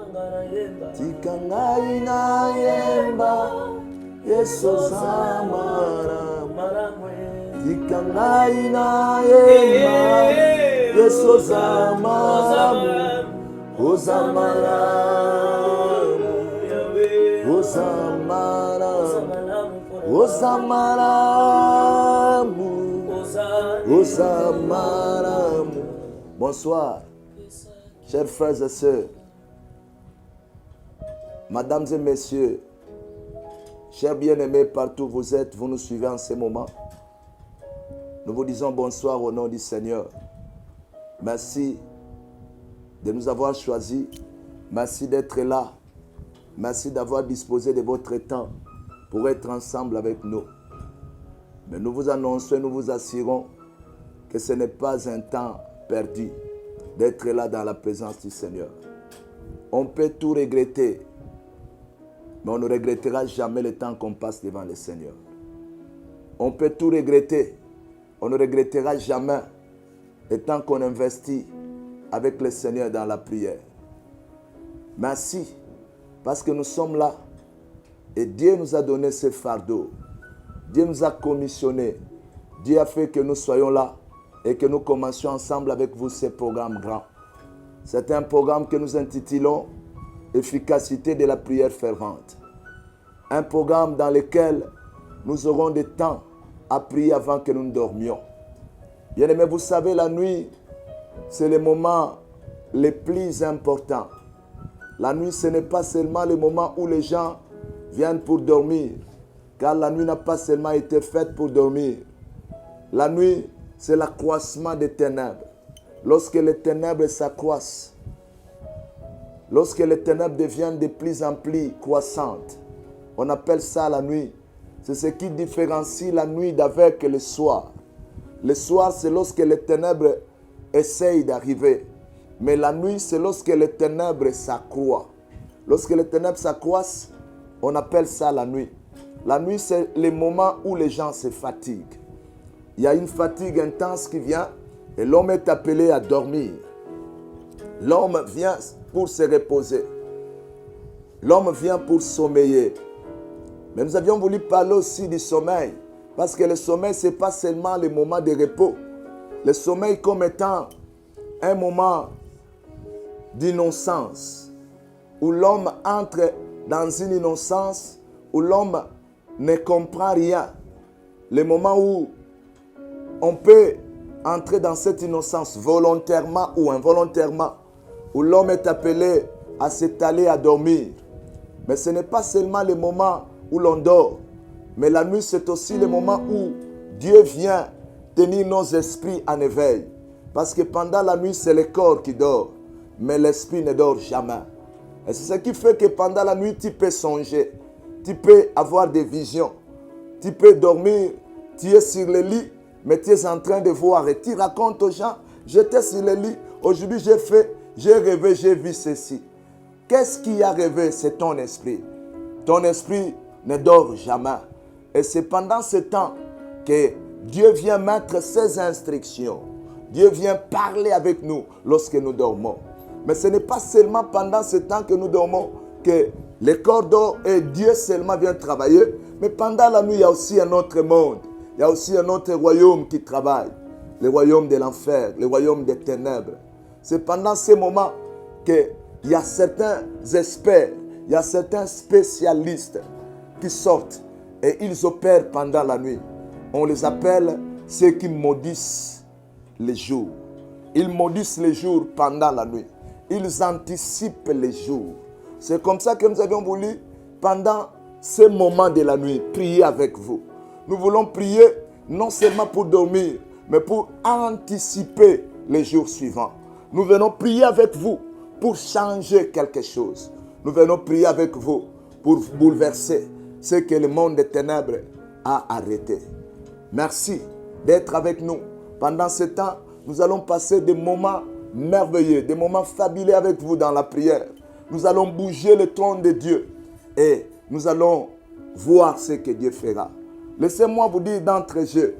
Tikangai na yemba Yesu zamara Tikangai na yemba Yesu zamara Uzamara Uzamara Uzamara Uzamara. Bonsoir, chers frères et sœurs, mesdames et messieurs, chers bien-aimés partout où vous êtes, vous nous suivez en ce moment. Nous vous disons bonsoir au nom du Seigneur. Merci de nous avoir choisis. Merci d'être là. Merci d'avoir disposé de votre temps pour être ensemble avec nous. Mais nous vous annonçons et nous vous assurons que ce n'est pas un temps perdu d'être là dans la présence du Seigneur. On peut tout regretter, mais on ne regrettera jamais le temps qu'on passe devant le Seigneur. On peut tout regretter, on ne regrettera jamais le temps qu'on investit avec le Seigneur dans la prière. Merci, parce que nous sommes là et Dieu nous a donné ce fardeau. Dieu nous a commissionné. Dieu a fait que nous soyons là et que nous commencions ensemble avec vous ce programme grand. C'est un programme que nous intitulons « Efficacité de la prière fervente ». Un programme dans lequel nous aurons des temps à prier avant que nous ne dormions. Bien-aimés, vous savez, la nuit, c'est le moment le plus important. La nuit, ce n'est pas seulement le moment où les gens viennent pour dormir, car la nuit n'a pas seulement été faite pour dormir. La nuit, c'est l'accroissement des ténèbres. Lorsque les ténèbres s'accroissent, lorsque les ténèbres deviennent de plus en plus croissantes, on appelle ça la nuit. C'est ce qui différencie la nuit d'avec le soir. Le soir, c'est lorsque les ténèbres essayent d'arriver. Mais la nuit, c'est lorsque les ténèbres s'accroissent. Lorsque les ténèbres s'accroissent, on appelle ça la nuit. La nuit, c'est le moment où les gens se fatiguent. Il y a une fatigue intense qui vient et l'homme est appelé à dormir. L'homme vient pour se reposer. L'homme vient pour sommeiller. Mais nous avions voulu parler aussi du sommeil. Parce que le sommeil, ce n'est pas seulement le moment de repos. Le sommeil comme étant un moment d'innocence. Où l'homme entre dans une innocence, où l'homme ne comprend rien. Le moment où on peut entrer dans cette innocence volontairement ou involontairement, où l'homme est appelé à s'étaler, à dormir. Mais ce n'est pas seulement le moment où l'on dort, mais la nuit c'est aussi le moment où Dieu vient tenir nos esprits en éveil. Parce que pendant la nuit c'est le corps qui dort, mais l'esprit ne dort jamais. Et c'est ce qui fait que pendant la nuit tu peux songer, tu peux avoir des visions, tu peux dormir, tu es sur le lit, mais tu es en train de voir et tu racontes aux gens, j'étais sur le lit, aujourd'hui j'ai rêvé, j'ai vu ceci. Qu'est-ce qui a rêvé? C'est ton esprit. Ton esprit ne dort jamais. Et c'est pendant ce temps que Dieu vient mettre ses instructions. Dieu vient parler avec nous lorsque nous dormons. Mais ce n'est pas seulement pendant ce temps que nous dormons que le corps dort et Dieu seulement vient travailler. Mais pendant la nuit, il y a aussi un autre monde. Il y a aussi un autre royaume qui travaille. Le royaume de l'enfer, le royaume des ténèbres. C'est pendant ces moments qu'il y a certains experts, il y a certains spécialistes qui sortent et ils opèrent pendant la nuit. On les appelle ceux qui maudissent les jours. Ils maudissent les jours pendant la nuit. Ils anticipent les jours. C'est comme ça que nous avions voulu, pendant ces moments de la nuit, prier avec vous. Nous voulons prier non seulement pour dormir, mais pour anticiper les jours suivants. Nous venons prier avec vous pour changer quelque chose. Nous venons prier avec vous pour bouleverser ce que le monde des ténèbres a arrêté. Merci d'être avec nous. Pendant ce temps, nous allons passer des moments merveilleux, des moments fabuleux avec vous dans la prière. Nous allons bouger le trône de Dieu et nous allons voir ce que Dieu fera. Laissez-moi vous dire d'entrée de jeu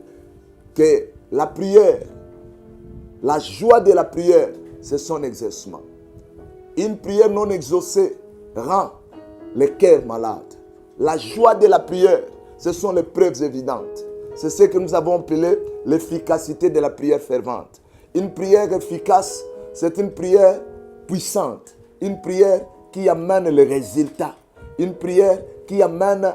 que la prière, la joie de la prière, c'est son exercement. Une prière non exaucée rend le cœur malade. La joie de la prière, ce sont les preuves évidentes. C'est ce que nous avons appelé l'efficacité de la prière fervente. Une prière efficace, c'est une prière puissante. Une prière qui amène les résultats. Une prière qui amène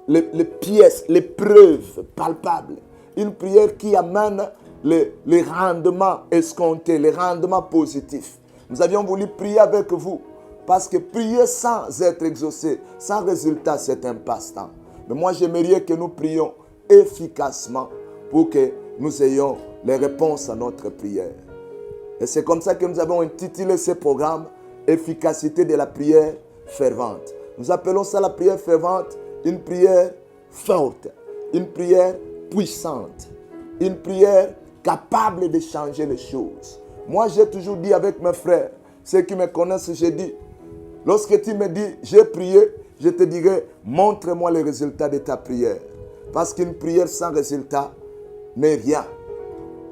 les pièces, les preuves palpables. Une prière qui amène les rendements escomptés, les rendements positifs. Nous avions voulu prier avec vous parce que prier sans être exaucé, sans résultat, c'est un passe-temps. Mais moi, j'aimerais que nous prions efficacement pour que nous ayons les réponses à notre prière. Et c'est comme ça que nous avons intitulé ce programme « Efficacité de la prière fervente ». Nous appelons ça la prière fervente, une prière forte, une prière puissante, une prière capable de changer les choses. Moi, j'ai toujours dit avec mes frères, ceux qui me connaissent, j'ai dit, lorsque tu me dis, j'ai prié, je te dirai, montre-moi les résultats de ta prière. Parce qu'une prière sans résultat n'est rien.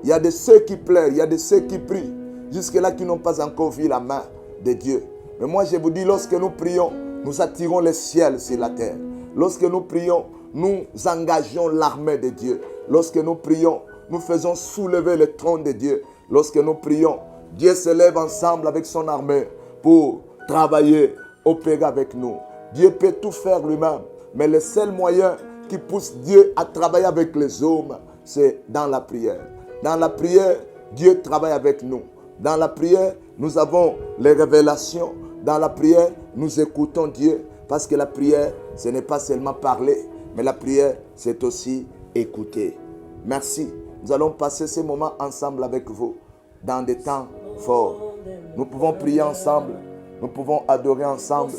Il y a de ceux qui pleurent, il y a de ceux qui prient, jusque-là qui n'ont pas encore vu la main de Dieu. Mais moi, je vous dis, lorsque nous prions, nous attirons le ciel sur la terre. Lorsque nous prions, nous engageons l'armée de Dieu. Lorsque nous prions, nous faisons soulever le trône de Dieu. Lorsque nous prions, Dieu se lève ensemble avec son armée pour travailler, opérer avec nous. Dieu peut tout faire lui-même, mais le seul moyen qui pousse Dieu à travailler avec les hommes, c'est dans la prière. Dans la prière, Dieu travaille avec nous. Dans la prière, nous avons les révélations. Dans la prière, nous écoutons Dieu. Parce que la prière, ce n'est pas seulement parler, mais la prière, c'est aussi écouter. Merci. Nous allons passer ces moments ensemble avec vous, dans des temps forts. Nous pouvons prier ensemble, nous pouvons adorer ensemble,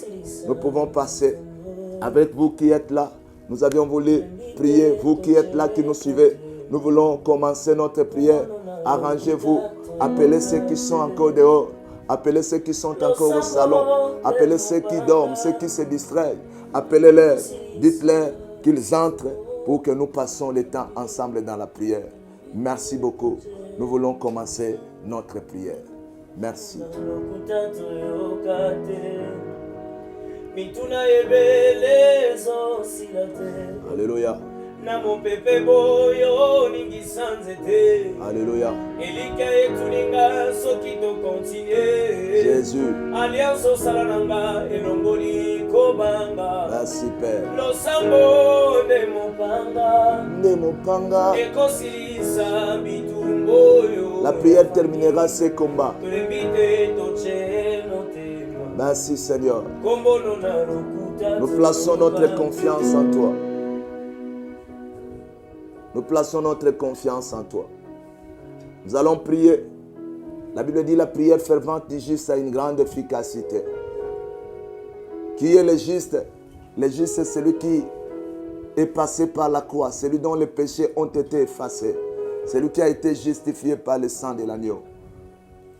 nous pouvons passer avec vous qui êtes là. Nous avions voulu prier, vous qui êtes là, qui nous suivez. Nous voulons commencer notre prière. Arrangez-vous, appelez ceux qui sont encore dehors. Appelez ceux qui sont encore au salon. Appelez ceux qui dorment, ceux qui se distraient. Appelez-les, dites-leur qu'ils entrent pour que nous passions le temps ensemble dans la prière. Merci beaucoup. Nous voulons commencer notre prière. Merci. Alléluia. Alléluia. Jésus. Merci Père. La prière terminera ce combat. Merci Seigneur. Nous plaçons notre confiance en toi. Nous plaçons notre confiance en toi. Nous allons prier. La Bible dit la prière fervente du juste a une grande efficacité. Qui est le juste? Le juste, c'est celui qui est passé par la croix, celui dont les péchés ont été effacés, celui qui a été justifié par le sang de l'agneau.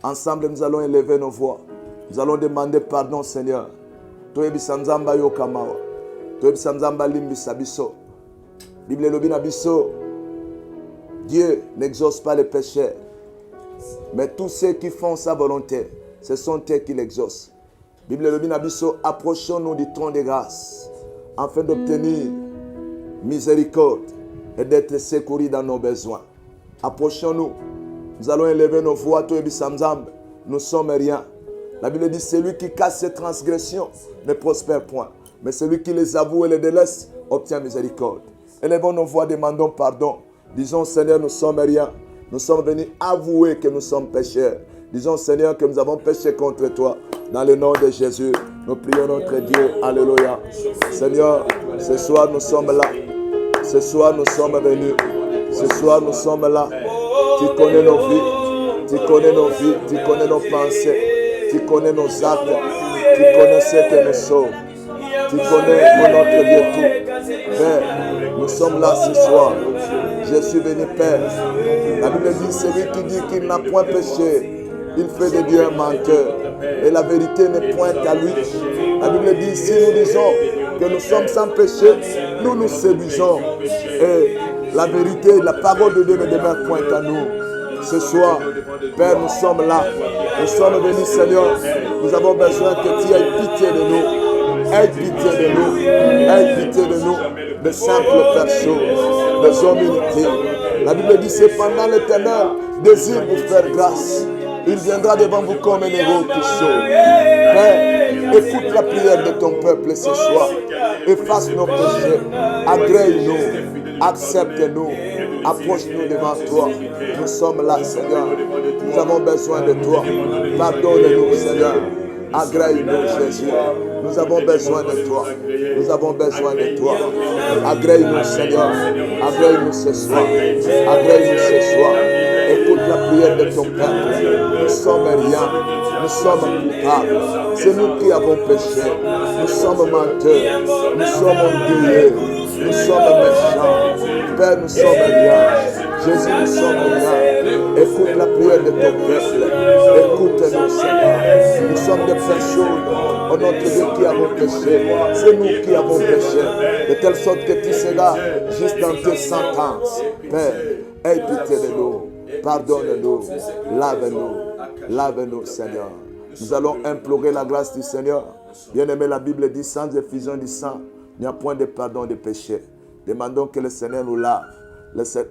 Ensemble, nous allons élever nos voix. Nous allons demander pardon, Seigneur. Toyebisanzamba yokamawa. Toyebisanzamba limbisabiso. Bible lobina biso. Dieu n'exauce pas les pécheurs, mais tous ceux qui font sa volonté, ce sont eux qui l'exaucent. Bible lobina biso, approchons-nous du trône de grâce afin d'obtenir miséricorde et d'être secourus dans nos besoins. Approchons-nous. Nous allons élever nos voix. Toyebisanzamba. Nous sommes rien. La Bible dit, celui qui casse ses transgressions ne prospère point, mais celui qui les avoue et les délaisse obtient miséricorde. Élevons nos voix, demandons pardon. Disons, Seigneur, nous sommes rien. Nous sommes venus avouer que nous sommes pécheurs. Disons, Seigneur, que nous avons péché contre toi. Dans le nom de Jésus, nous prions notre Dieu. Alléluia. Seigneur, ce soir, nous sommes là. Ce soir, nous sommes venus. Ce soir, nous sommes là. Tu connais nos vies. Tu connais nos vies. Tu connais nos pensées. Tu connais nos actes. Tu connais ce que nous sommes. Tu connais notre Dieu tout. Père, nous sommes là ce soir. Je suis venu, Père. La Bible dit, celui qui dit qu'il n'a point péché, il fait de Dieu un menteur. Et la vérité n'est point à lui. La Bible dit, si nous disons que nous sommes sans péché, nous nous séduisons. Et la vérité, la parole de Dieu ne demeure point à nous. Ce soir, Père, nous sommes là. Nous sommes venus, Seigneur. Nous avons besoin que tu aies pitié de nous. Aie pitié de nous. Aie pitié de nous. De simples personnes, de humilités. La Bible dit, cependant l'Éternel désire vous faire grâce. Il viendra devant vous comme un héros qui sauve. Père, écoute la prière de ton peuple ce soir. Efface nos péchés. Agrée-nous. Accepte-nous. Approche-nous devant toi. Nous sommes là, Seigneur. Nous avons besoin de toi. Pardonne-nous, Seigneur. Agrée-nous, Jésus. Nous avons besoin de toi. Nous avons besoin de toi. Agrée-nous, Seigneur. Agrée-nous ce soir. Agrée-nous ce soir. Écoute la prière de ton peuple. Nous sommes rien. Nous sommes coupables. C'est nous qui avons péché. Nous sommes menteurs. Nous sommes orgueilleux. Nous sommes méchants. Père, nous sommes rien. Jésus, nous sommes rien. Écoute la prière de ton peuple. Écoute-nous, Seigneur. Nous sommes des personnes, au nom de Dieu, qui avons péché. C'est nous qui avons péché. De telle sorte que tu seras juste dans tes sentences. Père, aie pitié de nous. Pardonne-nous. Lave-nous. Lave-nous, Seigneur. Nous allons implorer la grâce du Seigneur. Bien-aimé, la Bible dit, sans effusion du sang, il n'y a point de pardon de péché. Demandons que le Seigneur nous lave.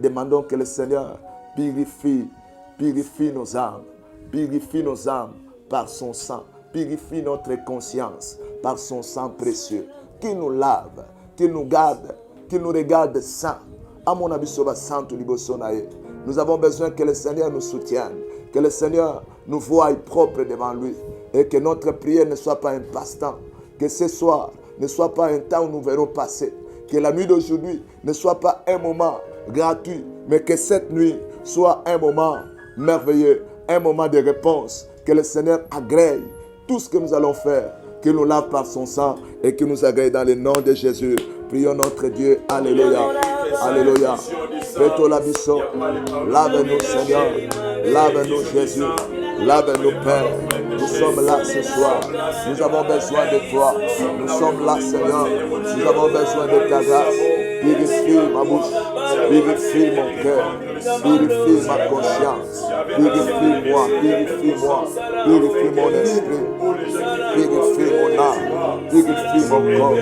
Demandons que le Seigneur purifie nos âmes. Purifie nos âmes par son sang. Purifie notre conscience par son sang précieux. Qu'il nous lave, qu'il nous garde, qu'il nous regarde saints. À mon avis, nous avons besoin que le Seigneur nous soutienne, que le Seigneur nous voie propre devant lui et que notre prière ne soit pas un passe-temps, que ce soir ne soit pas un temps où nous verrons passer, que la nuit d'aujourd'hui ne soit pas un moment gratuit, mais que cette nuit soit un moment merveilleux, un moment de réponse, que le Seigneur agrée tout ce que nous allons faire, qu'il nous lave par son sang et qu'il nous agrée dans le nom de Jésus. Prions notre Dieu. Alléluia. Alléluia. Fais-toi la biso. Lave-nous, Seigneur. Lave-nous, Jésus. Lave-nous, Père. Nous sommes là ce soir. Nous avons besoin de toi. Nous sommes là, Seigneur. Nous avons besoin de ta grâce. Purifie ma bouche. Purifie mon cœur. Purifie ma conscience. Purifie-moi. Purifie-moi. Purifie mon esprit. Purifie mon âme. Purifie mon corps.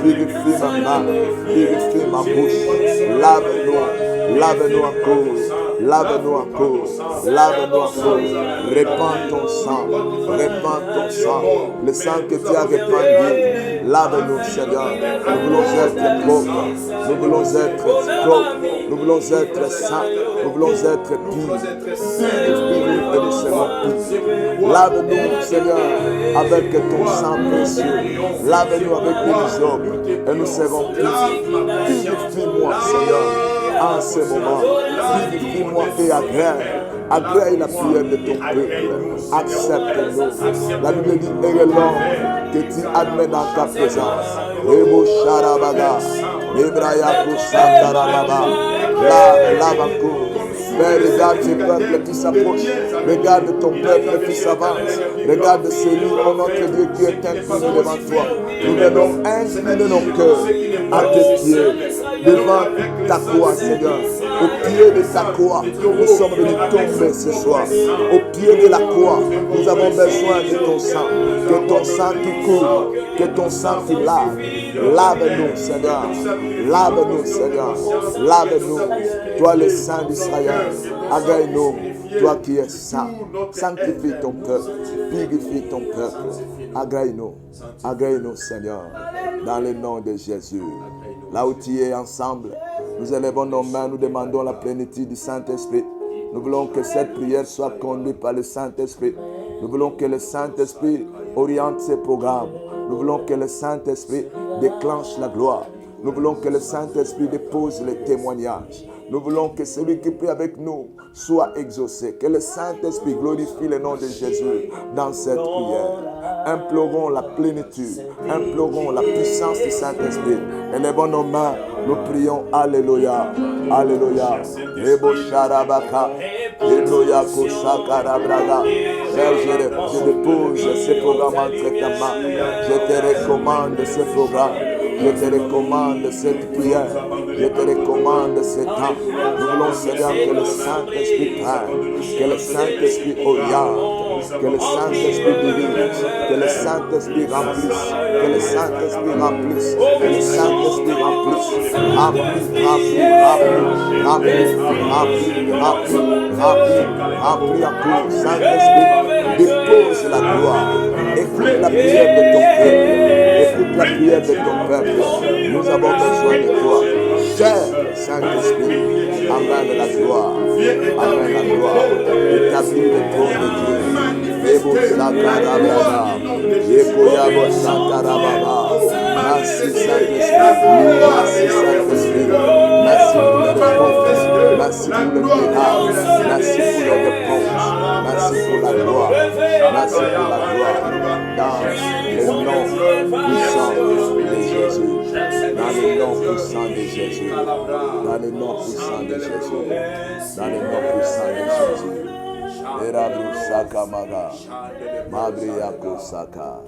Purifie ma main. Purifie ma bouche. Lave-nous. Lave-nous en cause. Lave-nous en cause. Lave-nous en cause. Répands ton sang. Répands ton sang. Le sang que tu as répandu. Lave-nous, Seigneur. Nous voulons être propres. Nous voulons être propres. Nous voulons être saints. Nous voulons être purs. Et nous serons purs. Lave-nous, Seigneur, avec ton sang précieux. Lave-nous avec l'hysope. Et nous serons purs. Purifie-moi, Seigneur, en ce moment. Purifie-moi et agrée la prière de ton peuple. Accepte-nous. La Bible dit également que tu admets dans ta présence. Rebo Sharabaga, Ebraya Kusandarababa, Lavako. Père, regarde ce peuple qui s'approche. Regarde ton peuple qui s'avance. Regarde celui, oh notre Dieu, qui est incliné devant toi. Nous venons incliner nos cœurs à tes pieds, devant ta croix, Seigneur. Au pied de ta croix, nous sommes venus tomber ce soir. Au pied de la croix, nous avons besoin de ton sang. Que ton sang qui coule, que ton sang qui lave. Lave-nous, Seigneur. Lave-nous, Seigneur. Lave-nous. Toi, le Saint d'Israël, agrée-nous. Toi qui es saint, sanctifie ton peuple. Purifie ton peuple. Agrée-nous. Agrée-nous, Seigneur. Dans le nom de Jésus. Là où tu es ensemble, nous élevons nos mains, nous demandons la plénitude du Saint-Esprit. Nous voulons que cette prière soit conduite par le Saint-Esprit. Nous voulons que le Saint-Esprit oriente ses programmes. Nous voulons que le Saint-Esprit déclenche la gloire. Nous voulons que le Saint-Esprit dépose les témoignages. Nous voulons que celui qui prie avec nous soit exaucé. Que le Saint-Esprit glorifie le nom de Jésus dans cette prière. Implorons la plénitude. Implorons la puissance du Saint-Esprit. Élevons nos mains. Nous prions. Alléluia. Alléluia. Rebo Sharabaka. Alléluia. Koshakarabraga. Père, je dépose ce programme entre ta main. Je te recommande ce programme. Je te recommande cette prière. Je te recommande ce temps. Nous voulons, Seigneur, que le Saint-Esprit prenne, que le Saint-Esprit oriente, que le Saint-Esprit dirige, que le Saint-Esprit remplisse, que le Saint-Esprit remplisse, que le Saint-Esprit remplisse. Remplis encore. Saint-Esprit, dépose la gloire. Écoute la prière de ton peuple. Écoute la prière de ton peuple. Nous avons besoin de toi. Cher Saint-Esprit, amène la gloire. Amène la gloire. Établis le trône de Dieu. Ebo Sakarababa. Yekoyabo Sakarababa. Merci Saint-Esprit. Merci Saint-Esprit. Merci pour les réponses. Merci pour le miracle. Merci pour les réponses. Merci pour la gloire. Merci pour la gloire. Dans le nom puissant de Jésus. Dans le nom puissant de Jésus. Dans le nom puissant de Jésus. Dans le nom puissant de Jésus. Erabu Sakamaga. Mabriako Saka.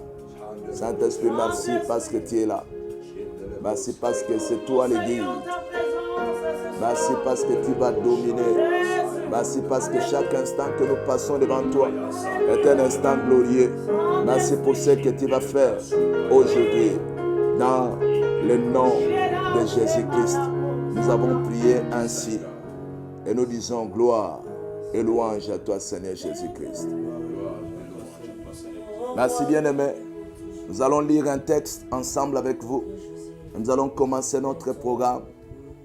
Saint-Esprit, merci parce que tu es là. Merci parce que c'est toi le guide. Merci parce que tu vas dominer. Merci parce que chaque instant que nous passons devant toi est un instant glorieux. Merci pour ce que tu vas faire aujourd'hui. Dans le nom de Jésus-Christ, nous avons prié ainsi. Et nous disons gloire et louange à toi, Seigneur Jésus-Christ. Merci bien-aimés. Nous allons lire un texte ensemble avec vous. Nous allons commencer notre programme.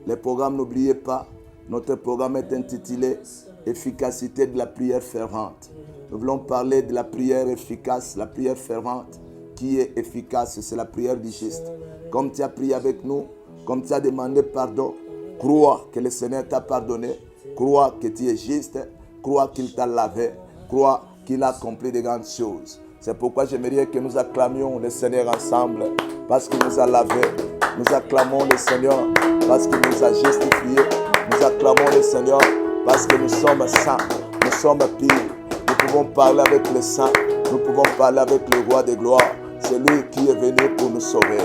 Le programme, n'oubliez pas, notre programme est intitulé « Efficacité de la prière fervente ». Nous voulons parler de la prière efficace, la prière fervente qui est efficace, c'est la prière du juste. Comme tu as prié avec nous, comme tu as demandé pardon, crois que le Seigneur t'a pardonné, crois que tu es juste, crois qu'il t'a lavé, crois qu'il a accompli de grandes choses. C'est pourquoi j'aimerais que nous acclamions le Seigneur ensemble, parce qu'il nous a lavés. Nous acclamons le Seigneur parce qu'il nous a justifiés. Nous acclamons le Seigneur parce que nous sommes saints, nous sommes purs. Nous pouvons parler avec le saint, nous pouvons parler avec le roi de gloire. C'est lui qui est venu pour nous sauver.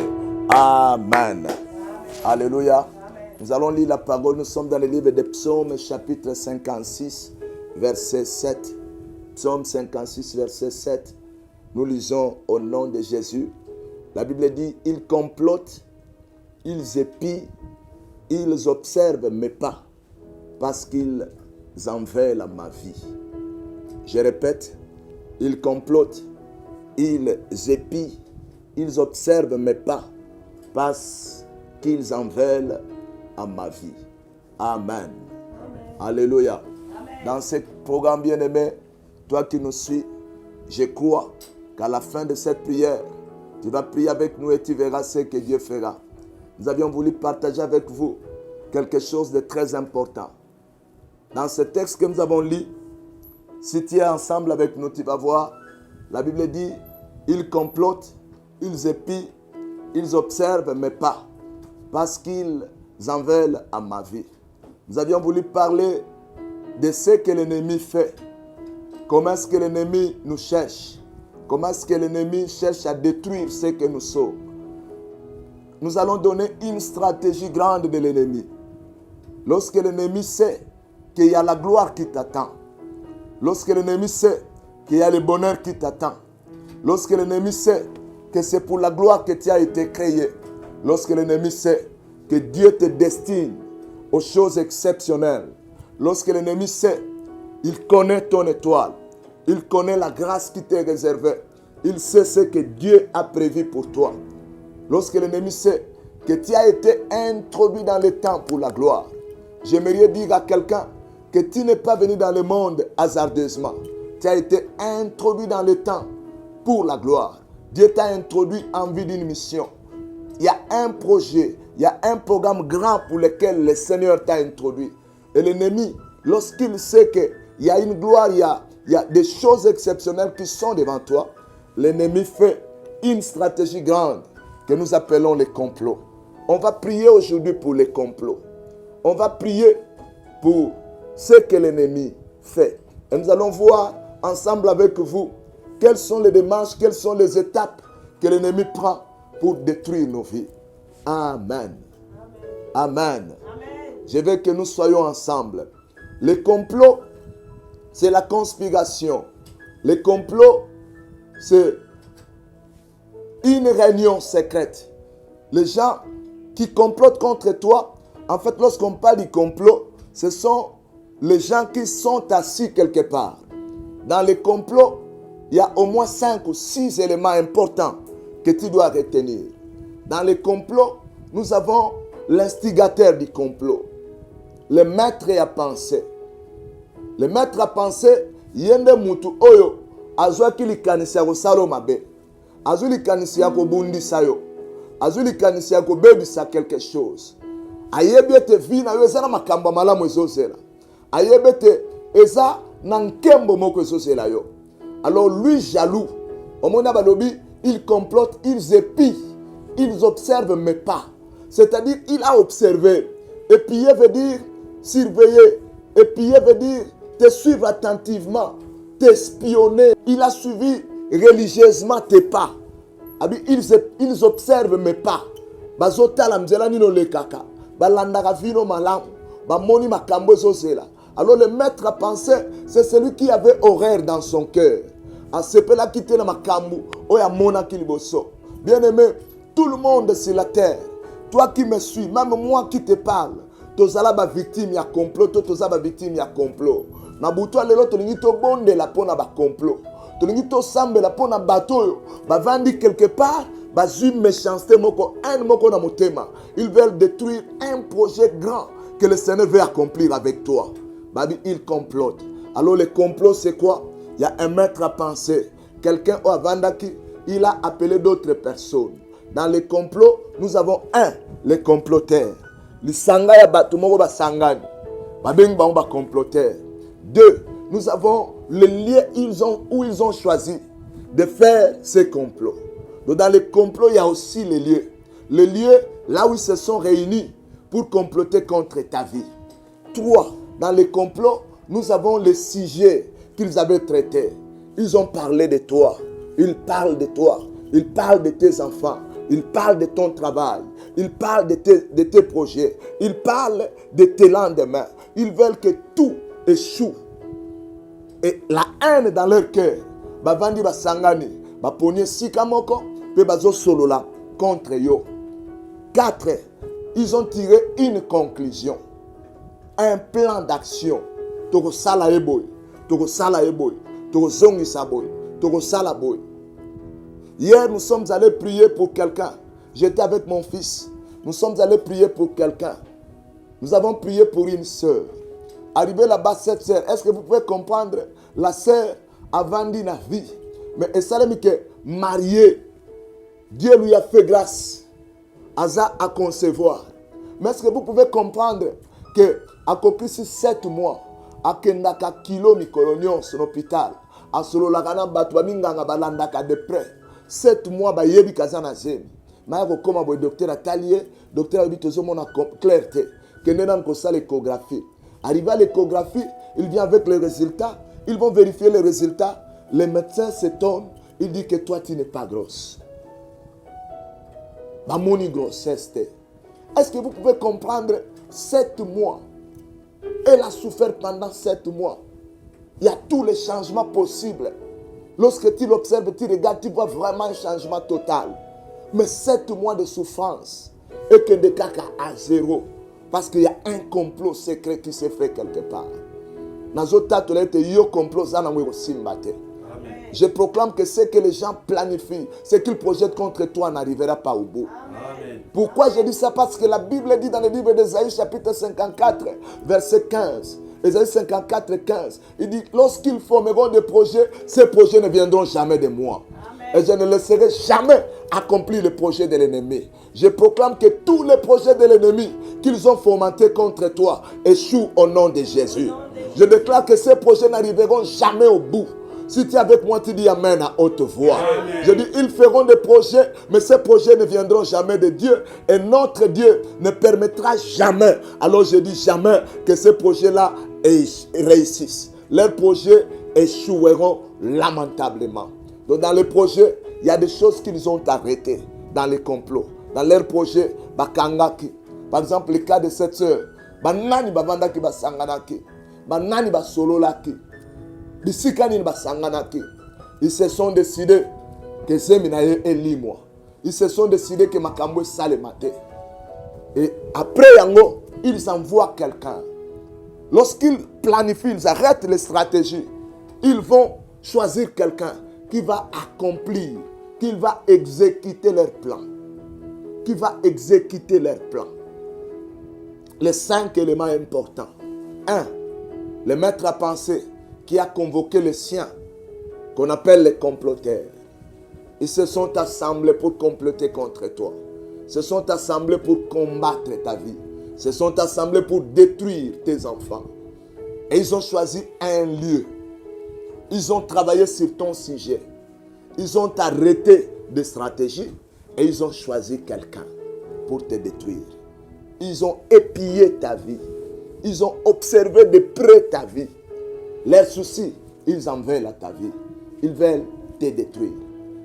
Amen. Alléluia. Nous allons lire la parole. Nous sommes dans le livre des Psaumes, chapitre 56, verset 7. Psaume 56, verset 7. Nous lisons au nom de Jésus. La Bible dit, ils complotent, ils épient, ils observent mes pas, parce qu'ils en veulent ma vie. Je répète, ils complotent, ils épient, ils observent mes pas, parce qu'ils en veulent à ma vie. Amen. Alléluia. Dans ce programme bien-aimé, toi qui nous suis, je crois qu'à la fin de cette prière, tu vas prier avec nous et tu verras ce que Dieu fera. Nous avions voulu partager avec vous quelque chose de très important. Dans ce texte que nous avons lu, si tu es ensemble avec nous, tu vas voir, la Bible dit, ils complotent, ils épient, ils observent mes pas, parce qu'ils en veulent à ma vie. Nous avions voulu parler de ce que l'ennemi fait. Comment est-ce que l'ennemi nous cherche? Comment est-ce que l'ennemi cherche à détruire ce que nous sommes? Nous allons donner une stratégie grande de l'ennemi. Lorsque l'ennemi sait qu'il y a la gloire qui t'attend, lorsque l'ennemi sait qu'il y a le bonheur qui t'attend, lorsque l'ennemi sait que c'est pour la gloire que tu as été créé, lorsque l'ennemi sait que Dieu te destine aux choses exceptionnelles, lorsque l'ennemi sait, il connaît ton étoile, il connaît la grâce qui t'est réservée, il sait ce que Dieu a prévu pour toi. Lorsque l'ennemi sait que tu as été introduit dans le temps pour la gloire, j'aimerais dire à quelqu'un que tu n'es pas venu dans le monde hasardeusement. Tu as été introduit dans le temps pour la gloire. Dieu t'a introduit en vue d'une mission. Il y a un projet, il y a un programme grand pour lequel le Seigneur t'a introduit. Et l'ennemi, lorsqu'il sait qu'il y a une gloire, il y a des choses exceptionnelles qui sont devant toi, l'ennemi fait une stratégie grande que nous appelons les complots. On va prier aujourd'hui pour les complots. On va prier pour ce que l'ennemi fait. Et nous allons voir ensemble avec vous quelles sont les démarches, quelles sont les étapes que l'ennemi prend pour détruire nos vies. Amen. Amen. Je veux que nous soyons ensemble. Le complot, c'est la conspiration. Le complot, c'est une réunion secrète. Les gens qui complotent contre toi, en fait, lorsqu'on parle du complot, ce sont les gens qui sont assis quelque part. Dans le complot, il y a au moins 5 ou 6 éléments importants que tu dois retenir. Dans le complot, nous avons l'instigateur du complot, le maître à penser. Le maître à penser, yende mutu oyo, azwa kilikanisi ya kosalo mabe. Azwa likanisi ya kobundisa yo. Azwa likanisi ya kobebisa quelque chose. Ayebi ete vi na yo eza na makambo malamu ezozela. Ayebi ete eza na nkembo moko ezozela yo. Alors lui jaloux, au moment balobi, il complote, ils épient, ils observent mais pas. C'est-à-dire il a observé. Épier veut dire surveiller. Épier veut dire te suivre attentivement, t'espionner. Il a suivi religieusement tes pas. Ils observent mes pas. Bazotala mzela nino le kaka. Balandaka vino malamu. Bamoni makambo ezozela. Alors le maître à penser, c'est celui qui avait horreur dans son cœur. A sepela kite na makambo oya mona kiliboso. Bien aimé, tout le monde sur la terre, toi qui me suis, même moi qui te parle, tozala ba victime ya complot, tozala ba victime ya complot. Na buto lelo tolingi to bonde la pona ba complot. Tolingi to sambe la pona bato ba vandi quelque part, ba zu méchanceté moko, un moko na motema. Ils veulent détruire un projet grand que le Seigneur veut accomplir avec toi. Babi, il complote. Alors le complot c'est quoi? Il y a un maître à penser. Quelqu'un au Avandaki, il a appelé d'autres personnes. Dans le complot, nous avons un, les comploteurs. Les sangaya batumoro ba sangani. Babeng ba comploteur. Deux, nous avons les lieux où ils ont choisi de faire ces complots. Donc dans les complots, il y a aussi les lieux. Les lieux là où ils se sont réunis pour comploter contre ta vie. Trois, dans les complots, nous avons les sujets qu'ils avaient traités. Ils ont parlé de toi. Ils parlent de toi. Ils parlent de tes enfants. Ils parlent de ton travail. Ils parlent de tes projets. Ils parlent de tes lendemains. Ils veulent que tout échoue. Et la haine dans leur cœur. Bavandi basangani. Baponye sikamoko. Pe bazo solola contre yo. 4. Ils ont tiré une conclusion. Un plan d'action. Toko sala eboy. Toko sala eboy. Toko zongi saboy. Toko sala boy. Hier, nous sommes allés prier pour quelqu'un. J'étais avec mon fils. Nous sommes allés prier pour quelqu'un. Nous avons prié pour une sœur. Arrivé là-bas, cette sœur, est-ce que vous pouvez comprendre? La sœur a vendu la vie. Mais elle savait que mariée, Dieu lui a fait grâce. Aza à concevoir. Mais est-ce que vous pouvez comprendre que à côté de 7 mois, à Kendaka kilo mikolonion son hôpital, à solo la gana batouaminganga balandaka de près. 7 mois, ba yebi kazana zemi. Maïko comme un docteur Atalier, docteur Abitozo mon clarté, que nous avons ça l'échographie. Arrivé à l'échographie, il vient avec les résultats. Ils vont vérifier les résultats. Les médecins s'étonnent. Ils disent que toi, tu n'es pas grosse. Ma moni grossesse. Est-ce que vous pouvez comprendre 7 mois? Elle a souffert pendant 7 mois. Il y a tous les changements possibles. Lorsque tu l'observes, tu regardes, tu vois vraiment un changement total. Mais 7 mois de souffrance et que de caca à 0. Parce qu'il y a un complot secret qui s'est fait quelque part. Je proclame que ce que les gens planifient, ce qu'ils projettent contre toi n'arrivera pas au bout. Amen. Pourquoi je dis ça? Parce que la Bible dit dans le livre d'Ésaïe chapitre 54, verset 15. Ésaïe 54, 15. Il dit, lorsqu'ils formeront des projets, ces projets ne viendront jamais de moi. Amen. Et je ne laisserai jamais accomplir le projet de l'ennemi. Je proclame que tous les projets de l'ennemi qu'ils ont fomentés contre toi échouent au nom de Jésus. Je déclare que ces projets n'arriveront jamais au bout. Si tu es avec moi, tu dis Amen à haute voix. Amen. Je dis, ils feront des projets, mais ces projets ne viendront jamais de Dieu. Et notre Dieu ne permettra jamais, alors je dis jamais, que ces projets-là réussissent. Leurs projets échoueront lamentablement. Donc dans les projets, il y a des choses qu'ils ont arrêtées dans les complots. Dans leurs projets, bakangaki. Par exemple, le cas de cette sœur. Banani bavandaki basanganaki. Banani basololaki. Bisikani basanganaki. Ils se sont décidés que Zeminaye est libre. Ils se sont décidés que Makambo est sale matin. Et après Yango, ils envoient quelqu'un. Lorsqu'ils planifient, ils arrêtent les stratégies. Ils vont choisir quelqu'un qui va accomplir, qui va exécuter leur plan. Qui va exécuter leur plan. Les 5 éléments importants. 1. Le maître à penser qui a convoqué les siens, qu'on appelle les comploteurs. Ils se sont assemblés pour comploter contre toi. Ils se sont assemblés pour combattre ta vie. Ils se sont assemblés pour détruire tes enfants. Et ils ont choisi un lieu. Ils ont travaillé sur ton sujet. Ils ont arrêté des stratégies et ils ont choisi quelqu'un pour te détruire. Ils ont épié ta vie. Ils ont observé de près ta vie. Leurs soucis, ils en veulent à ta vie. Ils veulent te détruire.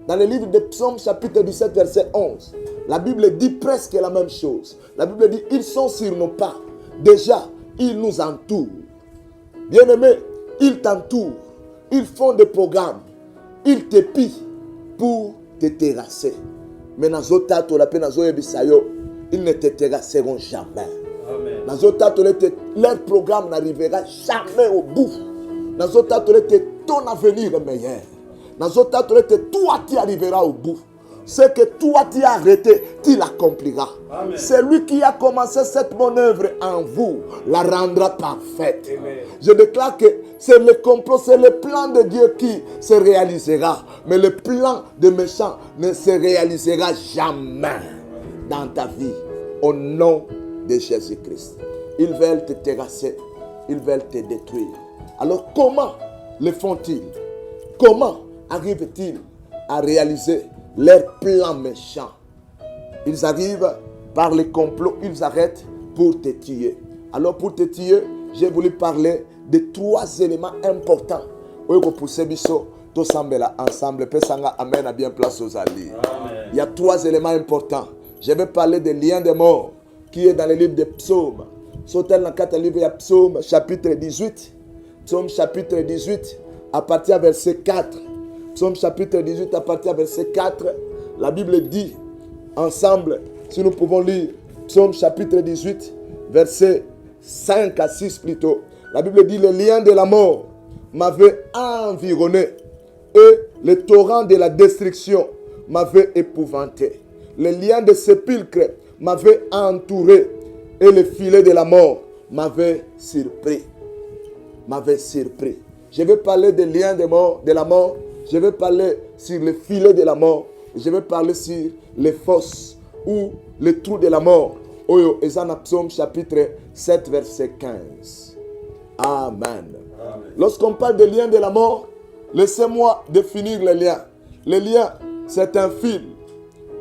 Dans le livre de Psaume, chapitre 17, verset 11, la Bible dit presque la même chose. La Bible dit, ils sont sur nos pas. Déjà, ils nous entourent. Bien-aimé, ils t'entourent. Ils font des programmes. Ils te pillent pour te terrasser. Mais ils ne te terrasseront jamais. Leur programme n'arrivera jamais au bout. Ton avenir est meilleur. Toi, tu arriveras au bout. Ce que toi, tu as arrêté, tu l'accompliras. Celui qui a commencé cette bonne œuvre en vous la rendra parfaite. Amen. Je déclare que c'est le complot, c'est le plan de Dieu qui se réalisera. Mais le plan des méchants ne se réalisera jamais dans ta vie. Au nom de Jésus-Christ. Ils veulent te terrasser. Ils veulent te détruire. Alors comment le font-ils? Comment arrivent-ils à réaliser leurs plans méchants? Ils arrivent par les complots, ils arrêtent pour te tuer. Alors pour te tuer, j'ai voulu parler de 3 éléments importants. Ensemble, Amen à bien place aux alliés. Il y a 3 éléments importants. Je vais parler des liens de mort qui est dans le livre des psaumes. Sautel dans 4 livres, il y a Psaume chapitre 18. Psaume chapitre 18 à partir du verset 4. Psaume chapitre 18 à partir du verset 4. La Bible dit ensemble, si nous pouvons lire Psaume chapitre 18, verset 5 à 6 plutôt. La Bible dit, le lien de la mort m'avait environné et le torrent de la destruction m'avait épouvanté. Le lien de sépulcre m'avait entouré et le filet de la mort m'avait surpris. Je vais parler des liens de la mort. Je vais parler sur le filet de la mort. Je vais parler sur les fosses ou les trous de la mort. Oyo, Ezana Psaume chapitre 7, verset 15. Amen. Lorsqu'on parle des liens de la mort, laissez-moi définir les liens. Les liens, c'est un fil.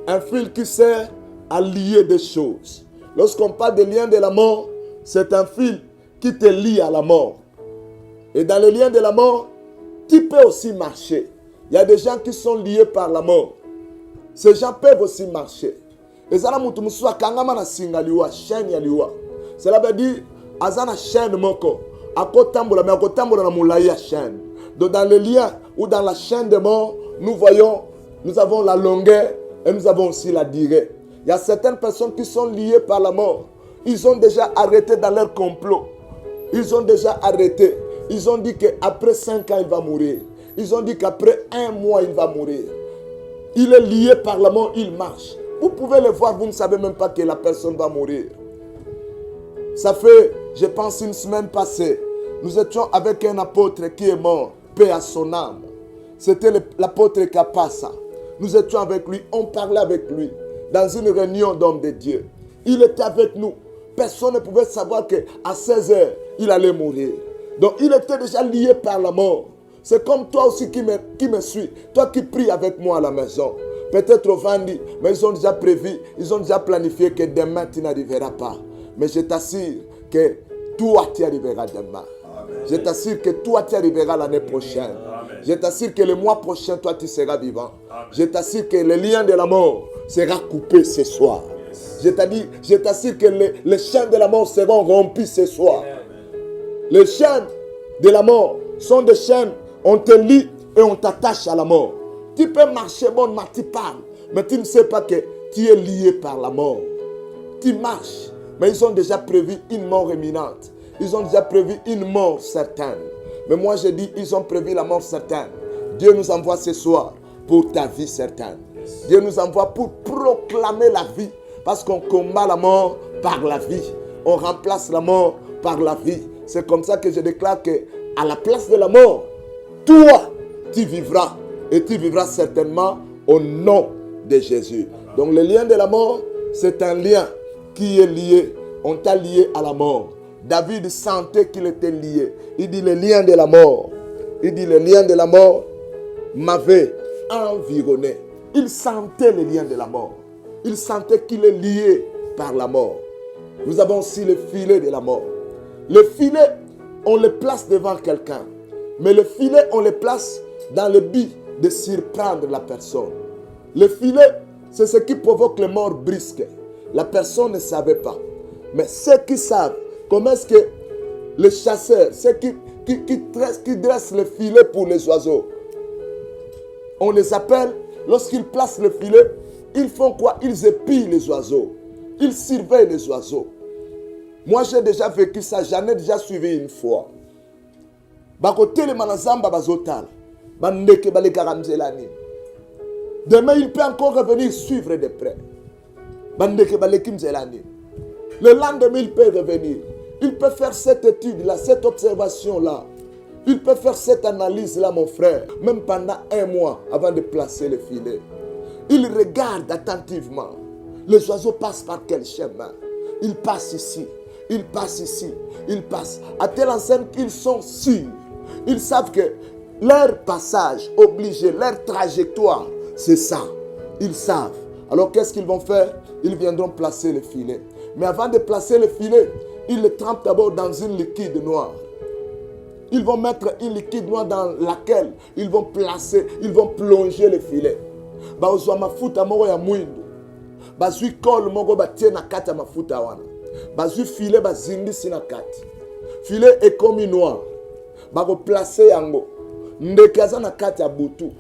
Un fil qui sert à lier des choses. Lorsqu'on parle des liens de la mort, c'est un fil qui te lie à la mort. Et dans les liens de la mort, tu peux aussi marcher. Il y a des gens qui sont liés par la mort. Ces gens peuvent aussi marcher. Cela veut dire, azana chaîne moko, akotambola mais akotambola na moulaïa chaîne. Donc dans le lien ou dans la chaîne de mort, nous voyons, nous avons la longueur et nous avons aussi la durée. Il y a certaines personnes qui sont liées par la mort. Ils ont déjà arrêté dans leur complot. Ils ont déjà arrêté. Ils ont dit qu'après 5 ans, il va mourir. Ils ont dit qu'après 1 mois, il va mourir. Il est lié par la mort, il marche. Vous pouvez le voir, vous ne savez même pas que la personne va mourir. Ça fait, je pense, une semaine passée, nous étions avec un apôtre qui est mort, paix à son âme. C'était l'apôtre Kapasa. Nous étions avec lui, on parlait avec lui, dans une réunion d'hommes de Dieu. Il était avec nous. Personne ne pouvait savoir qu'à 16 heures, il allait mourir. Donc il était déjà lié par la mort. C'est comme toi aussi qui me suis. Toi qui pries avec moi à la maison. Peut-être au Vandi, mais ils ont déjà prévu, ils ont déjà planifié que demain tu n'arriveras pas. Mais je t'assure que toi tu arriveras demain. Amen. Je t'assure que toi tu arriveras l'année prochaine. Amen. Je t'assure que le mois prochain, toi tu seras vivant. Amen. Je t'assure que le lien de la mort sera coupé ce soir. Je t'assure que les chaînes de la mort seront rompues ce soir. Les chaînes de la mort sont des chaînes, on te lie et on t'attache à la mort. Tu peux marcher, bon, tu parles, mais tu ne sais pas que tu es lié par la mort. Tu marches, mais ils ont déjà prévu une mort imminente. Ils ont déjà prévu une mort certaine. Mais moi je dis, ils ont prévu la mort certaine. Dieu nous envoie ce soir pour ta vie certaine. Dieu nous envoie pour proclamer la vie. Parce qu'on combat la mort par la vie. On remplace la mort par la vie. C'est comme ça que je déclare que à la place de la mort, toi, tu vivras. Et tu vivras certainement au nom de Jésus. Donc le lien de la mort, c'est un lien qui est lié. On t'a lié à la mort. David sentait qu'il était lié. Il dit le lien de la mort. Il dit le lien de la mort m'avait environné. Il sentait le lien de la mort. Il sentait qu'il est lié par la mort. Nous avons aussi le filet de la mort. Le filet, on le place devant quelqu'un. Mais le filet, on le place dans le but de surprendre la personne. Le filet, c'est ce qui provoque les morts brusques. La personne ne savait pas. Mais ceux qui savent, comment est-ce que les chasseurs, ceux qui dressent le filet pour les oiseaux, on les appelle, lorsqu'ils placent le filet, ils font quoi? Ils épient les oiseaux. Ils surveillent les oiseaux. Moi, j'ai déjà vécu ça. J'en ai déjà suivi une fois. Demain, il peut encore revenir suivre de près. Le lendemain, il peut revenir. Il peut faire cette étude-là, cette observation-là. Il peut faire cette analyse-là, mon frère, même pendant un mois avant de placer le filet. Il regarde attentivement. Les oiseaux passent par quel chemin? Ils passent ici, ils passent ici, ils passent. À telle enseigne qu'ils sont sûrs. Ils savent que leur passage obligé, leur trajectoire, c'est ça. Ils savent. Alors qu'est-ce qu'ils vont faire? Ils viendront placer le filet. Mais avant de placer le filet, ils le trempent d'abord dans une liquide noire. Ils vont mettre une liquide noire dans laquelle ils vont placer, ils vont plonger le filet. Bazwa mafuta moko ya mwindu. Bazwi kol moko batie na kati ya mafuta wana. Bazwi filet bazindisi na kati. Filet ekomi noir. Bako placer yango. Ndeke aza na kati ya butu.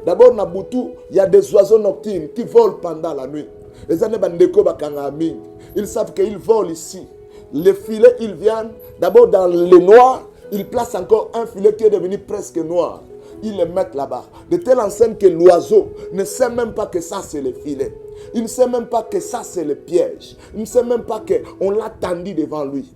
D'abord na butu, il y a des oiseaux nocturnes qui volent pendant la nuit. Les années bandeko bakanga mingi. Ils savent qu'ils volent ici. Les filets, ils viennent d'abord dans le noir. Ils placent encore un filet qui est devenu presque noir. Ils le mettent là-bas. De telle enseigne que l'oiseau ne sait même pas que ça c'est le filet. Il ne sait même pas que ça c'est le piège. Il ne sait même pas qu'on l'a tendu devant lui.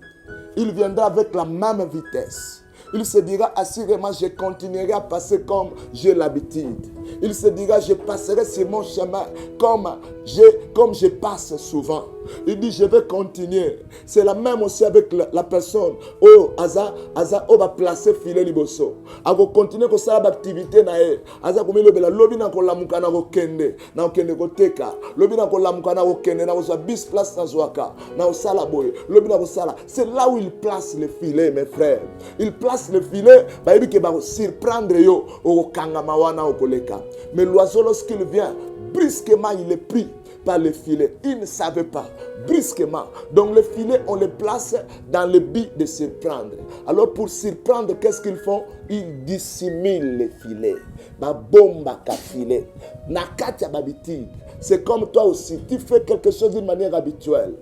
Il viendra avec la même vitesse. Il se dira assurément, je continuerai à passer comme j'ai l'habitude. Il se dira, je passerai sur mon chemin comme je passe souvent. Il dit, je vais continuer. C'est la même aussi avec la personne. Oh, Aza, va placer filet liboso. A va continuer comme ça l'activité nae. Aza comme le bela lobi na ko lamuka na ko kende, na ko kende ko teka. Lobi na ko lamuka na ko kende na ko sa bis place na zoaka, na ko sala boy. Lobi na ko sala. C'est là où il place le filet, mes frères. Il place le filet, bah il dit que va surprendre yo au kangama wana au koleka. Mais l'oiseau lorsqu'il vient, brusquement il est pris par le filet. Il ne savait pas. Brusquement. Donc le filet, on le place dans le but de surprendre. Alors pour surprendre, qu'est-ce qu'ils font? Ils dissimulent les filets. Ma bombe à filet. Nakatia babitide. C'est comme toi aussi. Tu fais quelque chose d'une manière habituelle.